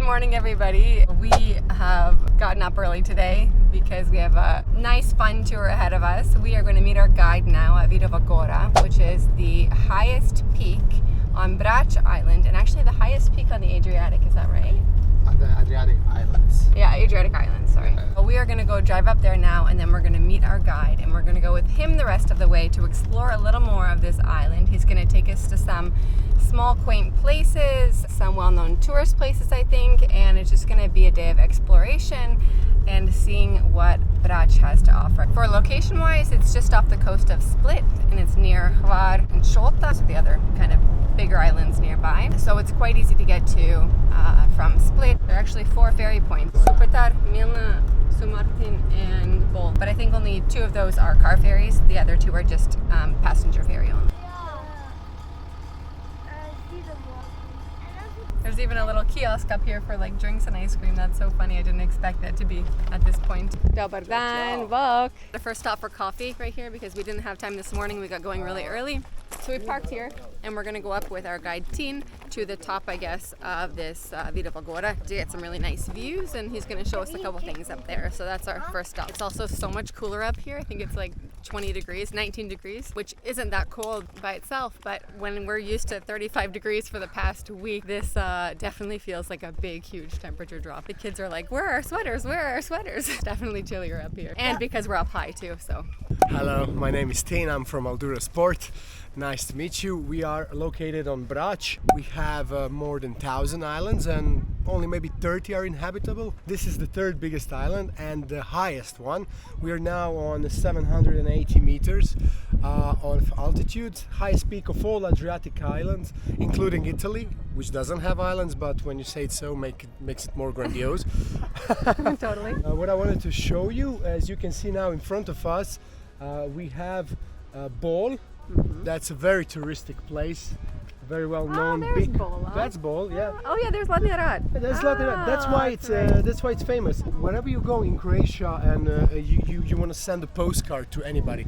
morning, everybody. We have gotten up early today because we have a nice, fun tour ahead of us. We are going to meet our guide now at Gora, which is the highest peak on Brač Island, and actually the highest peak on the Adriatic. Is that right? On the Adriatic Islands. Yeah, Adriatic Islands, sorry. Well, we are going to go drive up there now, and then we're going to meet our guide, and we're going to go with him the rest of the way to explore a little more of this island. He's going to take us to some small, quaint places, some well-known tourist places, I think, and it's just going to be a day of exploration and seeing what Brač has to offer. For location-wise, it's just off the coast of Split, and it's near Hvar and Šolta, so the other kind of bigger islands nearby. So it's quite easy to get to from Split. There are actually 4 ferry points: Supetar, Milna, Sumartin, and Bol. But I think only 2 of those are car ferries. The other 2 are just passenger ferry only. There's even a little kiosk up here for like drinks and ice cream. That's so funny. I didn't expect that to be at this point. Dobar dan, bok. The first stop for coffee right here because we didn't have time this morning. We got going really early. So we parked here and we're going to go up with our guide Tin to the top, I guess, of this Gora to get some really nice views, and he's going to show us a couple things up there. So that's our first stop. It's also so much cooler up here. I think it's like 20 degrees, 19 degrees, which isn't that cold by itself, but when we're used to 35 degrees for the past week, this definitely feels like a big, huge temperature drop. The kids are like, where are our sweaters? Where are our sweaters? It's definitely chillier up here. And because we're up high too, so. Hello, my name is Tin. I'm from Aldura Sport. Nice to meet you. We are located on Brač. We have more than 1,000 islands and only maybe 30 are inhabitable. This is the 3rd biggest island and the highest one. We are now on 780 meters of altitude, highest peak of all Adriatic islands, including Italy, which doesn't have islands, but when you say it so, makes it more grandiose. Totally. What I wanted to show you, as you can see now in front of us, we have Bol. Mm-hmm. That's a very touristic place, very well known. Big. Bol, huh? That's Bol, yeah. Oh yeah, there's Latirat. That's why it's famous. Wherever you go in Croatia and you want to send a postcard to anybody,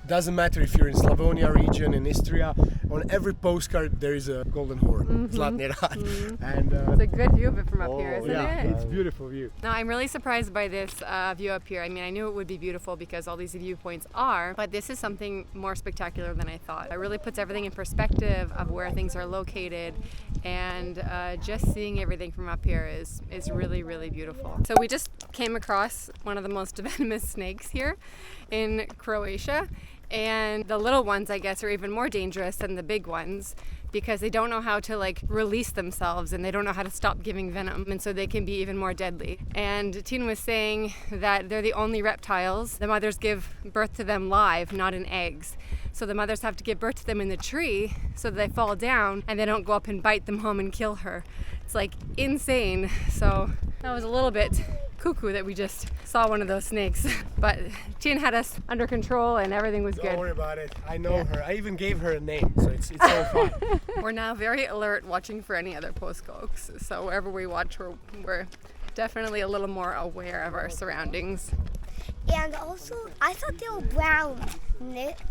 doesn't matter if you're in Slavonia region, in Istria, on every postcard there is a golden horn, Zlatni Rat. And it's a good view of it from up here, isn't it? It's a beautiful view. No, I'm really surprised by this view up here. I mean, I knew it would be beautiful because all these viewpoints are, but this is something more spectacular than I thought. It really puts everything in perspective of where things are located, and just seeing everything from up here is really, really beautiful. So we just came across one of the most venomous snakes here in Croatia. And the little ones, I guess, are even more dangerous than the big ones because they don't know how to like release themselves and they don't know how to stop giving venom, and so they can be even more deadly. And Tina was saying that they're the only reptiles. The mothers give birth to them live, not in eggs. So the mothers have to give birth to them in the tree so that they fall down and they don't go up and bite them home and kill her. It's like insane. So that was a little bit cuckoo that we just saw one of those snakes, but Tin had us under control and everything was good. Don't worry about it. I know her. I even gave her a name, so it's so fun. We're now very alert watching for any other påskhögs, so wherever we watch, we're definitely a little more aware of our surroundings. And also, I thought they were brown.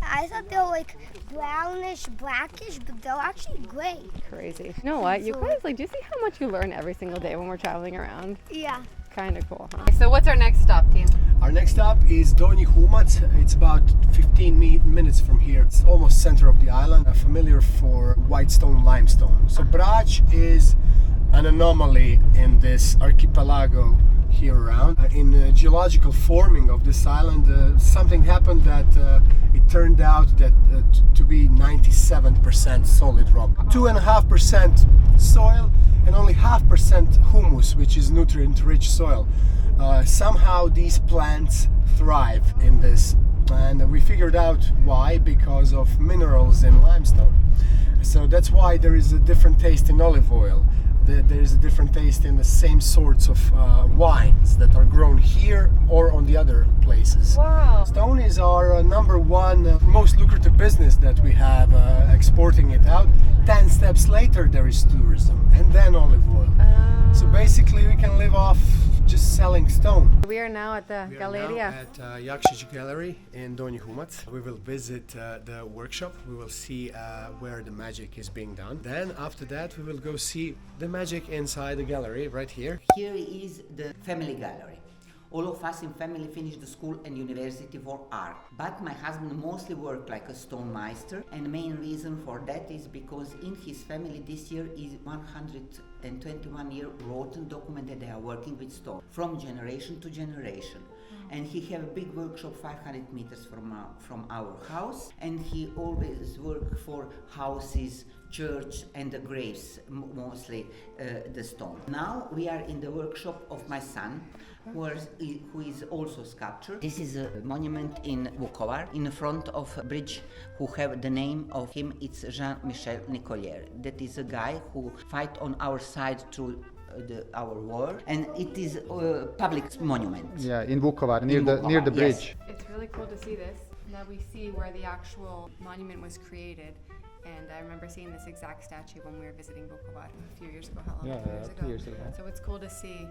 I thought they were like brownish, blackish, but they're actually gray. Crazy. You know what? You guys, like, do you see how much you learn every single day when we're traveling around? Yeah. Kind of cool, huh? So what's our next stop, Tin? Our next stop is Doni Hvar. It's about 15 minutes from here. It's almost center of the island, familiar for white stone limestone. So Brač is an anomaly in this archipelago here around. In geological forming of this island, something happened that it turned out that to be 97% solid rock, 2.5% soil, and only 0.5% humus, which is nutrient-rich soil. Somehow these plants thrive in this, and we figured out why, because of minerals in limestone. So that's why there is a different taste in olive oil. There is a different taste in the same sorts of wines that are grown here or on the other places. Wow! Stone is our number one most lucrative business that we have, exporting it out. 10 steps later there is tourism and then olive oil. So basically we can live off just selling stone. We are now at the We are Galleria. now at Jakšić Gallery in Doni Hvar. We will visit the workshop. We will see where the magic is being done. Then after that we will go see the magic inside the gallery right here. Here is the family gallery. All of us in family finished the school and university for art. But my husband mostly worked like a stone meister, and the main reason for that is because in his family this year is 121-year rotten document that they are working with stone from generation to generation. And he have a big workshop 500 meters from our house, and he always work for houses, church and the graves, mostly the stone. Now we are in the workshop of my son, who is also sculptor. This is a monument in Vukovar, in the front of a bridge who have the name of him. It's Jean-Michel Nicolier. That is a guy who fight on our side through our war, and it is a public monument. Yeah, in Vukovar, near the Yes. bridge. It's really cool to see this. Now we see where the actual monument was created. And I remember seeing this exact statue when we were visiting Vukovar a few years ago. How long? Yeah, 2 years ago. So it's cool to see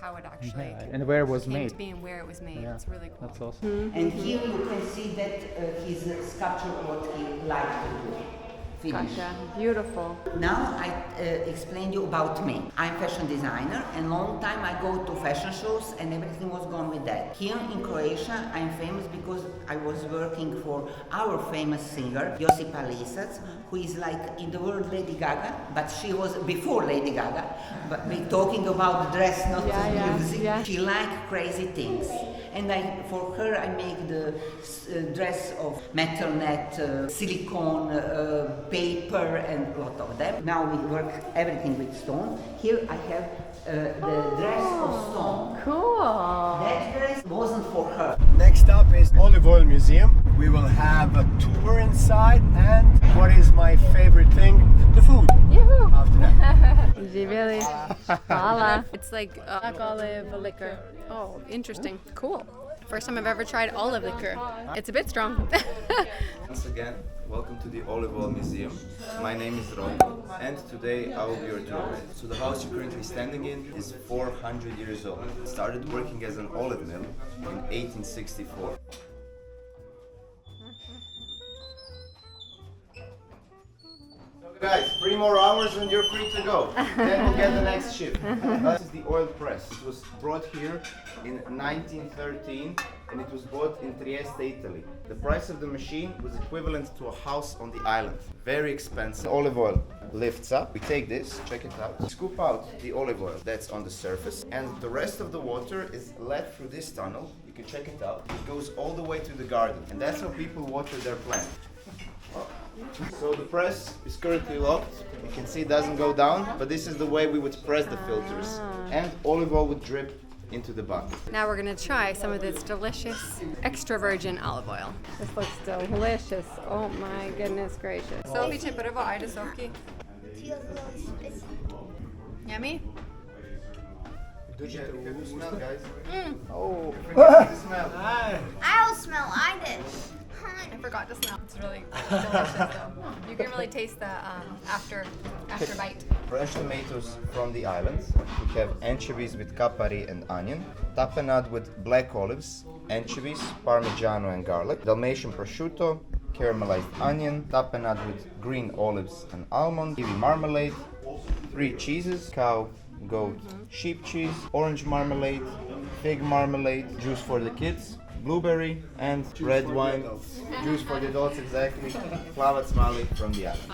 how it actually And where it was came made. to be and where it was made. Yeah, It's really cool. that's awesome. And here you can see that his sculpture, what he liked to do. Finish. Gotcha. Beautiful. Now I explained you about me. I'm fashion designer, and long time I go to fashion shows and everything was gone with that. Here in Croatia I'm famous because I was working for our famous singer Josipa Lisac, who is like in the world Lady Gaga, but she was before Lady Gaga. But we're talking about dress, not music. Yeah. She liked crazy things. And for her I make the dress of metal net, silicone, paper and a lot of them. Now we work everything with stone. Here I have the dress of stone. Cool. That dress wasn't for her. Next up is Olive Oil Museum. We will have a tour inside, and what is my favorite thing? The food. Yoo-hoo. After that. Really? Voila. It's like black olive liquor. Oh, interesting. Cool. First time I've ever tried olive liquor. It's a bit strong. Once again, welcome to the Olive Oil Museum. My name is Rocco, and today I will be your tour guide. So the house you're currently standing in is 400 years old. It started working as an olive mill in 1864. Guys, 3 more hours and you're free to go. Then we'll get the next ship. This is the oil press. It was brought here in 1913 and it was bought in Trieste, Italy. The price of the machine was equivalent to a house on the island. Very expensive. Olive oil lifts up. We take this, check it out. Scoop out the olive oil that's on the surface, and the rest of the water is led through this tunnel. You can check it out. It goes all the way to the garden, and that's how people water their plants. So the press is currently locked. You can see it doesn't go down, but this is the way we would press the filters, and olive oil would drip into the bucket. Now we're gonna try some of this delicious extra virgin olive oil. This looks delicious. Oh my goodness gracious. Sophie, će prvo, ajde Sofki. Feels a little spicy. Yummy? Can you smell, guys? Oh, The smell. I'll smell. I did. I forgot to smell. It's really delicious though. You can really taste the after bite. Fresh tomatoes from the island. We have anchovies with capari and onion, tapenade with black olives, anchovies, parmigiano and garlic, Dalmatian prosciutto, caramelized onion, tapenade with green olives and almond, kiwi marmalade, 3 cheeses, cow, goat, sheep cheese, orange marmalade, fig marmalade, juice for the kids, blueberry, and red wine. Juice for the adults, exactly. Plavac mali from the island.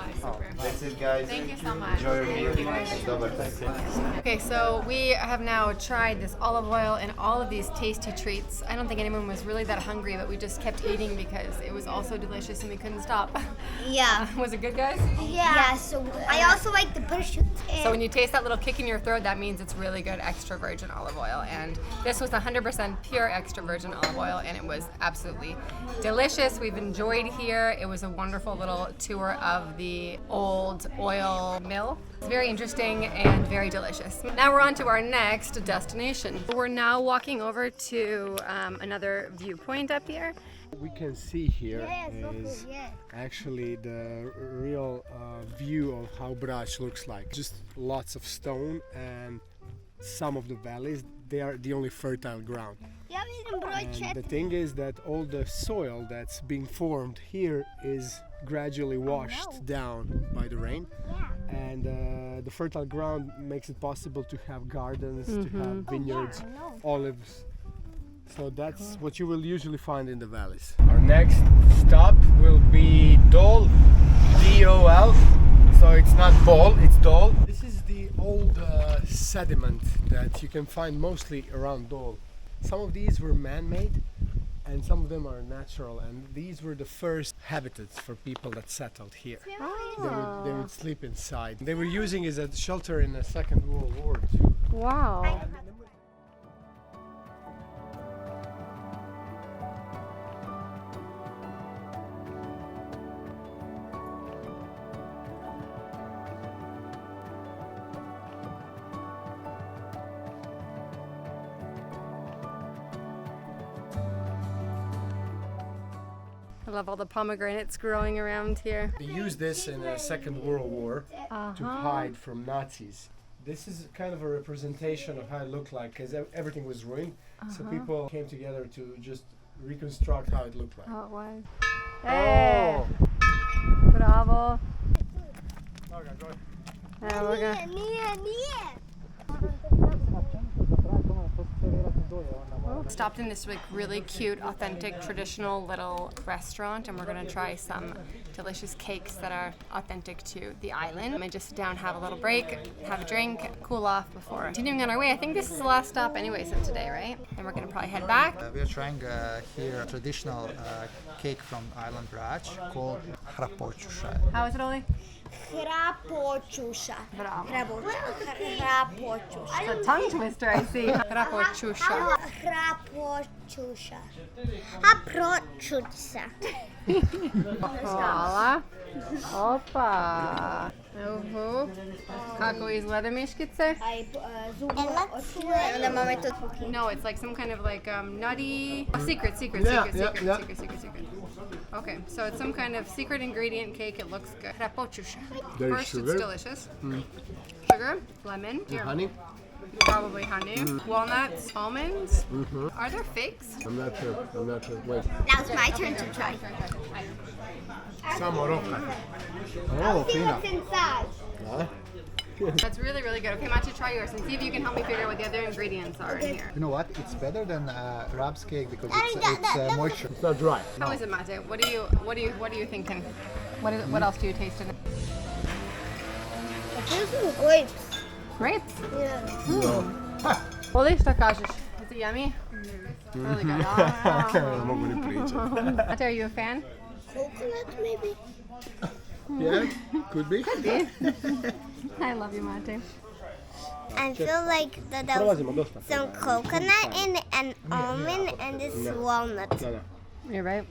That's it, guys. Thank you so much. Enjoy your meal. Thank you very much. Dobar tek. Okay, so we have now tried this olive oil and all of these tasty treats. I don't think anyone was really that hungry, but we just kept eating because it was all so delicious and we couldn't stop. Yeah. Was it good, guys? Yeah. So I also like the prosciutto. So when you taste that little kick in your throat, that means it's really good extra virgin olive oil. And this was 100% pure extra virgin olive oil, and it was absolutely delicious. We've enjoyed here. It was a wonderful little tour of the old oil mill. It's very interesting and very delicious. Now we're on to our next destination. We're now walking over to another viewpoint up here. We can see here Yes, is yeah. actually the real view of how Brač looks like. Just lots of stone and some of the valleys They are the only fertile ground. Ja vidim broj And the 4. thing is that all the soil that's being formed here is gradually washed down by the rain. Yeah. And the fertile ground makes it possible to have gardens, to have vineyards, I know. olives. So that's what you will usually find in the valleys. Our next stop will be Dol, D-O-L. So it's not Bol, it's Dol. This is the old sediment that you can find mostly around Dol. Some of these were man-made and some of them are natural, and these were the first habitats for people that settled here. They would sleep inside. They were using it as a shelter in the Second World War too. Wow. I love all the pomegranates growing around here. They used this in the Second World War to hide from Nazis. This is kind of a representation of how it looked like, because everything was ruined. So people came together to just reconstruct how it looked like. Oh, it was. Hey! Bravo! Evo ga. Nije. Stopped in this like really cute, authentic, traditional little restaurant, and we're gonna try some delicious cakes that are authentic to the island. And just sit down, have a little break, have a drink, cool off before continuing on our way. I think this is the last stop anyways of today, right? And we're gonna probably head back. We are trying here a traditional cake from island Brač called hrapočuša. How is it, Oli? Hrapočuša. Bravo. Hrapočuša. It's a tongue twister, I see. Hrapočuša. Hrapočuša. Hrapočuša. Hvala. Opa. Kako izgleda miškice? Onda máme to No, it's like some kind of like nutty. Oh, secret. Okay, so it's some kind of secret ingredient cake. It looks good. Hrapočuša. There's First, sugar. it's delicious. Sugar, lemon, Honey? probably honey, walnuts, almonds. Are there figs? I'm not sure. Wait. Now it's my turn to try. Samo roka. I'll see what's inside. That's really, really good. Okay, Machi, try yours and see if you can help me figure out what the other ingredients are in here. You know what? It's better than Rab's cake because it's moisture. It's not dry. How is it, Mate? What are you thinking? What else do you taste in it? There's some grapes. Grapes. Yeah. Oli, šta kažeš? Is it yummy? Really good. Ne mogu ni pričati. Mate, are you a fan? Coconut maybe? Yeah, could be. I love you, Mate. I feel like that there Prolazimo dosta. some coconut in it and almond and this walnut. Da. You're right.